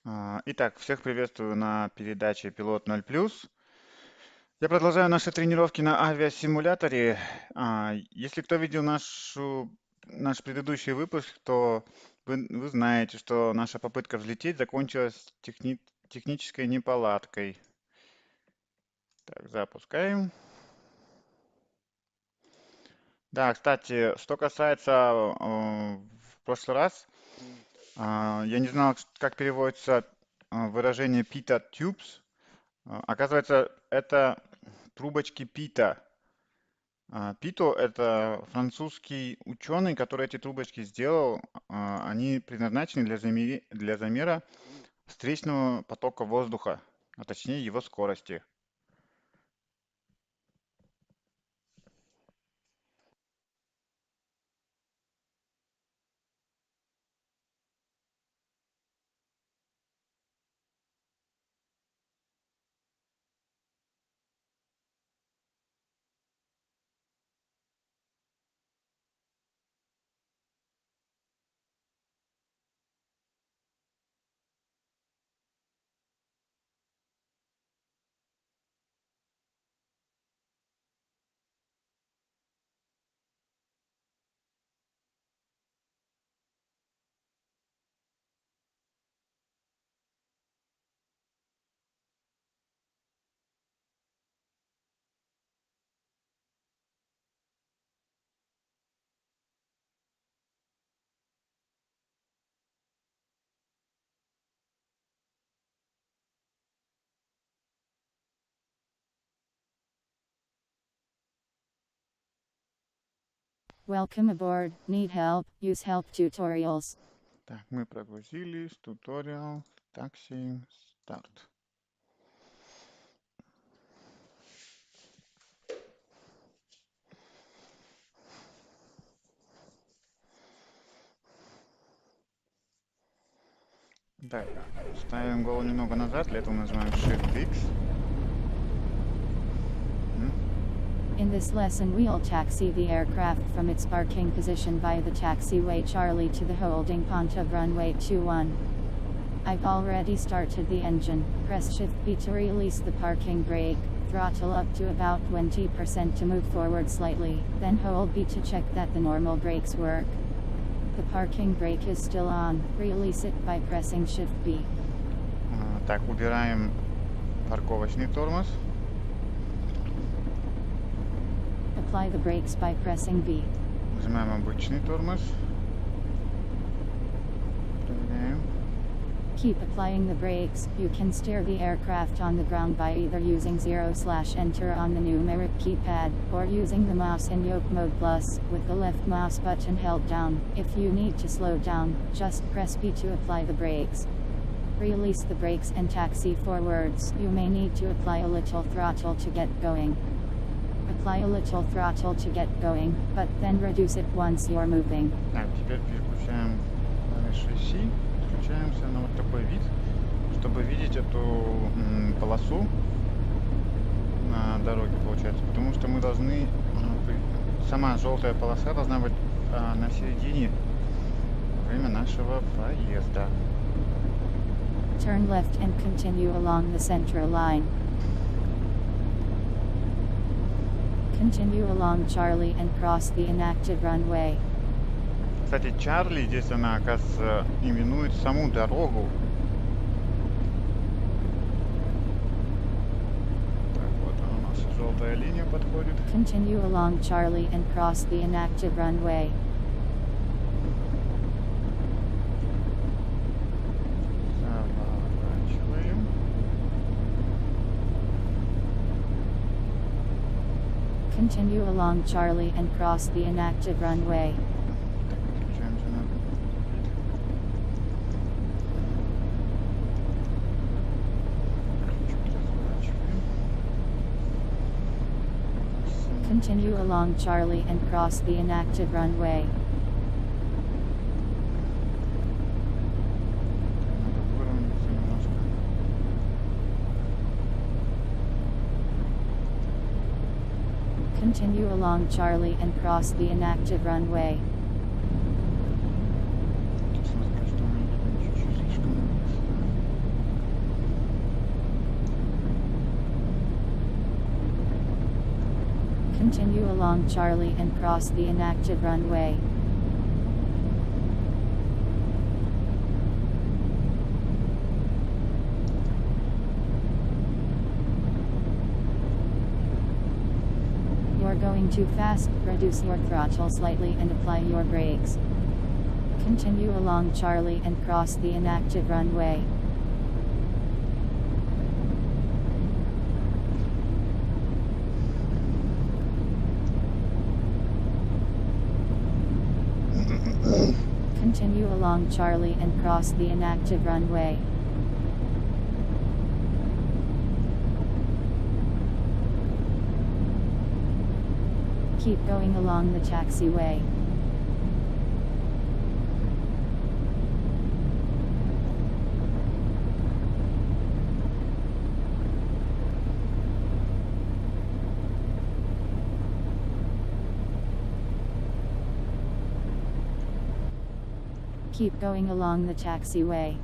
Итак, всех приветствую на передаче «Пилот 0+.» Я продолжаю наши тренировки на авиасимуляторе. Если кто видел наш предыдущий выпуск, то вы знаете, что наша попытка взлететь закончилась технической неполадкой. Так, запускаем. Да, кстати, что касается в прошлый раз, я не знал, как переводится выражение «pita tubes». Оказывается, это трубочки Пита. Пито — это французский ученый, который эти трубочки сделал. Они предназначены для замера встречного потока воздуха, а точнее его скорости. Welcome aboard. Need help? Use help tutorials. Так, мы прогрузились. Туториал. Такси. Старт. Так, ставим голову немного назад. Для этого нажимаем Shift-X. In this lesson we'll taxi the aircraft from its parking position via the taxiway Charlie to the holding pont of runway 21. I've already started the engine. Press Shift B to release the parking brake. Throttle up to about 20% to move forward slightly, then hold B to check that the normal brakes work. The parking brake is still on. Release it by pressing Shift B. Так, убираем парковочный тормоз. Apply the brakes by pressing B. Нажимаем обычный тормоз. Проверяем. Keep applying the brakes. You can steer the aircraft on the ground by either using 0/enter on the numeric keypad, or using the mouse in yoke mode plus, with the left mouse button held down. If you need to slow down, just press B to apply the brakes. Release the brakes and taxi forwards. You may need to apply a little throttle to get going. Apply a little throttle to get going, but then reduce it once you're moving. Так, теперь переключаем клавишу C, включаемся на вот такой вид, чтобы видеть эту полосу на дороге, получается, потому что мы должны, сама желтая полоса должна быть на середине во время нашего проезда. Turn left and continue along the central line. Continue along Charlie and cross the inactive runway. Кстати, Чарли здесь она, оказывается, именует саму дорогу. Так, вот она, наша желтая линия подходит. Continue along Charlie and cross the inactive runway. Заворачиваем. Continue along Charlie and cross the inactive runway. Так, переключаемся на вид. Чуть разворачиваем. Continue along Charlie and cross the inactive runway. Надо выровняться немножко. Continue along Charlie and cross the inactive runway. Честно сказать, что мы едем чуть-чуть слишком быстро. Continue along Charlie and cross the inactive runway. You're going too fast, reduce your throttle slightly and apply your brakes. Continue along Charlie and cross the inactive runway. Continue along Charlie and cross the inactive runway. Keep going along the taxiway. Keep going along the taxiway.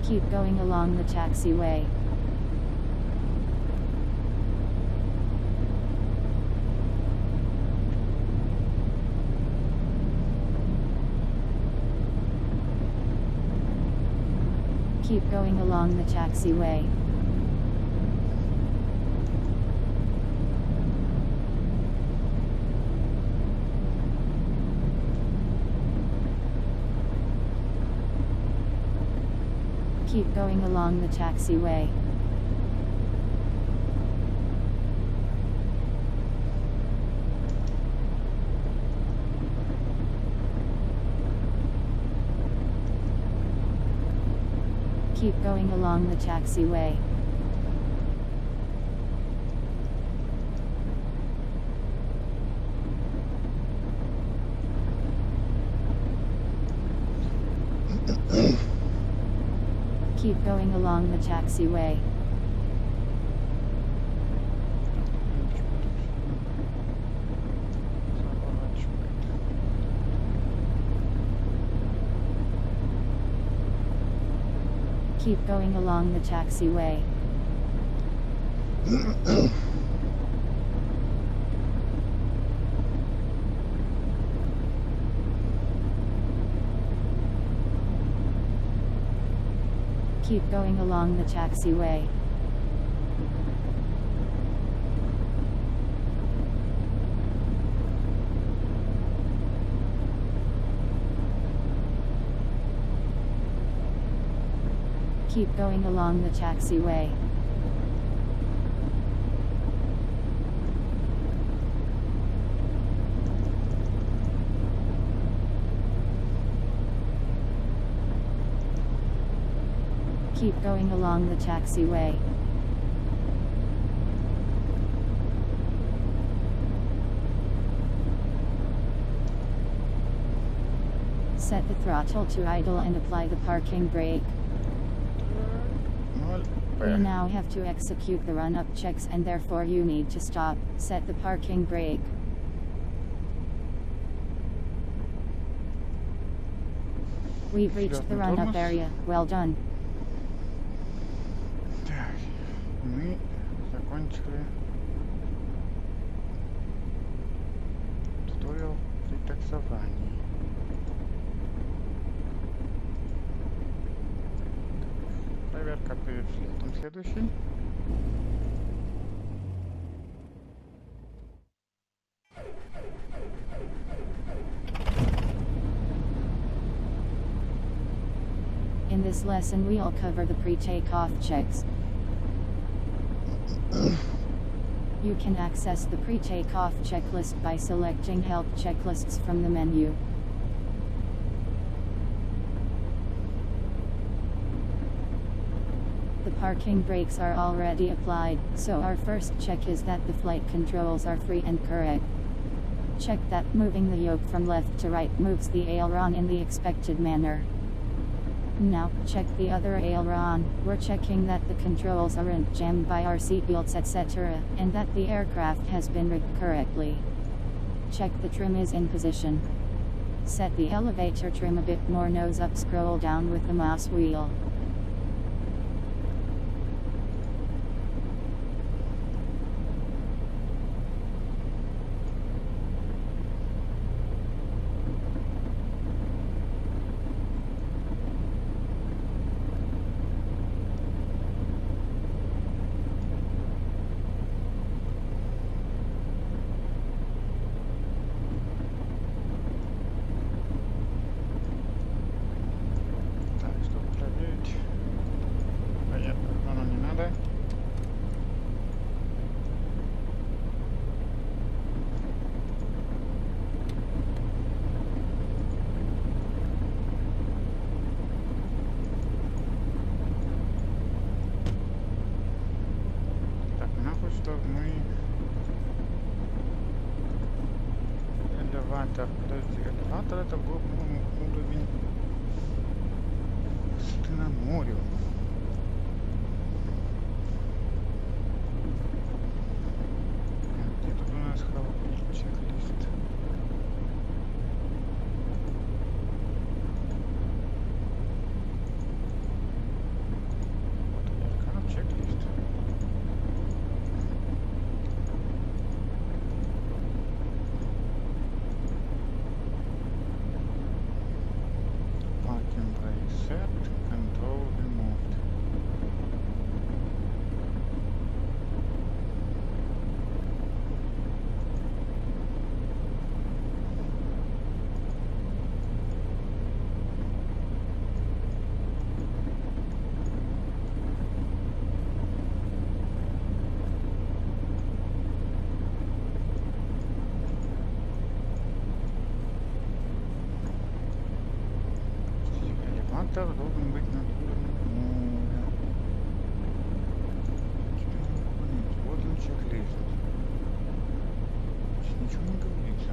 Keep going along the taxiway. Keep going along the taxiway. Keep going along the taxiway. Keep going along the taxiway. Keep going along the taxiway. Keep going along the taxiway. Keep going along the taxiway. Keep going along the taxiway. Keep going along the taxiway. Set the throttle to idle and apply the parking brake. You now have to execute the run-up checks and therefore you need to stop. Set the parking brake. We've reached the run-up area. Well done. Так, мы закончили туториал при таксовании. Проверка перед взлетом следующий. In this lesson we'll cover the pre-takeoff checks. You can access the pre-takeoff checklist by selecting Help Checklists from the menu. The parking brakes are already applied, so our first check is that the flight controls are free and correct. Check that moving the yoke from left to right moves the aileron in the expected manner. Now, check the other aileron. We're checking that the controls aren't jammed by our seatbelts etc., and that the aircraft has been rigged correctly. Check the trim is in position. Set the elevator trim a bit more nose up, scroll down with the mouse wheel. Так, чтобы проверить. Понятно, оно не надо. Так, нахуй, что мы... Элеватор, подожди, элеватор это был, по-моему, уровень на море. Где тут у нас чек-лист? Вот он, чек-лист. Parking brake set, control removed. Элеватор должен быть над уровнем моря. Что не могу понять? Вот он чек-лист. Здесь ничего не говорится.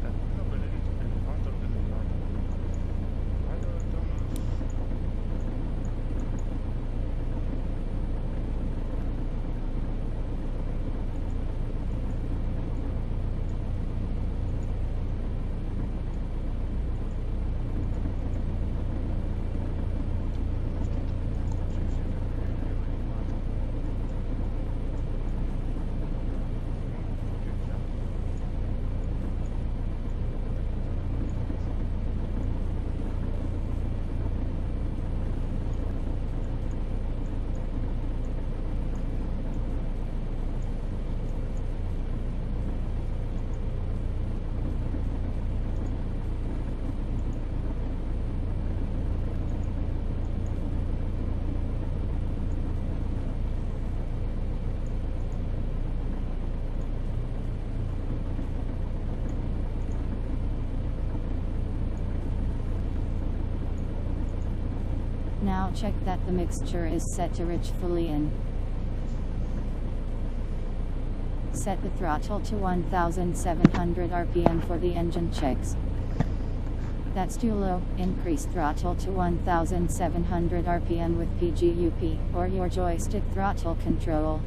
Так, ну проверить элеватор, элеватор. Это у нас... Now check that the mixture is set to rich fully in. Set the throttle to 1700 RPM for the engine checks. That's too low. Increase throttle to 1700 RPM with PGUP, or your joystick throttle control.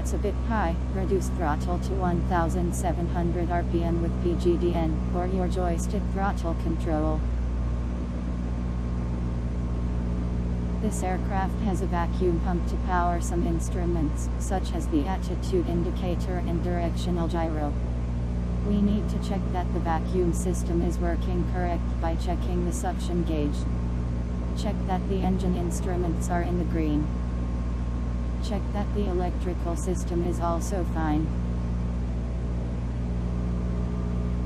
That's a bit high. Reduce throttle to 1700 RPM with PGDN, or your joystick throttle control. This aircraft has a vacuum pump to power some instruments, such as the attitude indicator and directional gyro. We need to check that the vacuum system is working correct by checking the suction gauge. Check that the engine instruments are in the green. Check that the electrical system is also fine.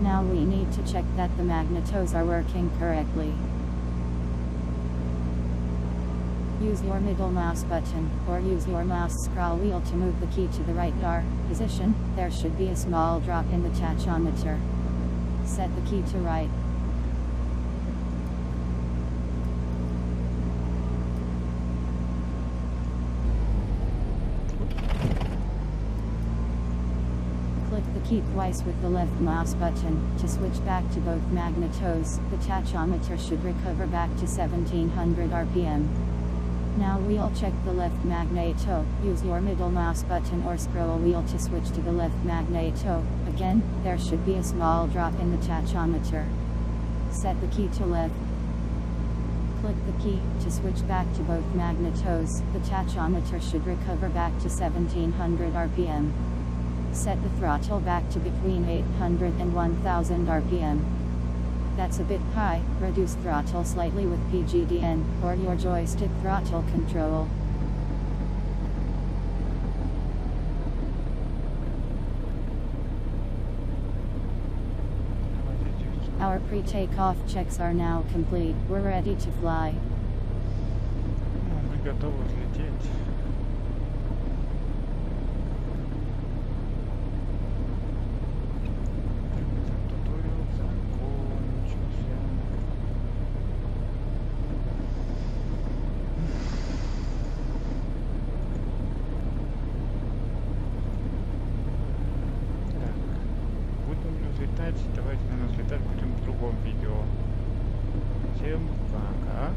Now we need to check that the magnetos are working correctly. Use your middle mouse button, or use your mouse scroll wheel to move the key to the right R position. There should be a small drop in the tachometer. Set the key to right. Click the key twice with the left mouse button to switch back to both magnetos. The tachometer should recover back to 1700 RPM. Now we'll check the left magneto. Use your middle mouse button or scroll wheel to switch to the left magneto. Again, there should be a small drop in the tachometer. Set the key to left. Click the key to switch back to both magnetos. The tachometer should recover back to 1700 RPM. Set the throttle back to between 800 and 1000 RPM. That's a bit high. Reduce throttle slightly with PGDN, or your joystick throttle control. Our pre-takeoff checks are now complete. We're ready to fly. Мы готовы взлететь. Туториал закончился. Так, будем ли взлетать? Давайте, наверное, взлетать будем в другом видео. Всем пока.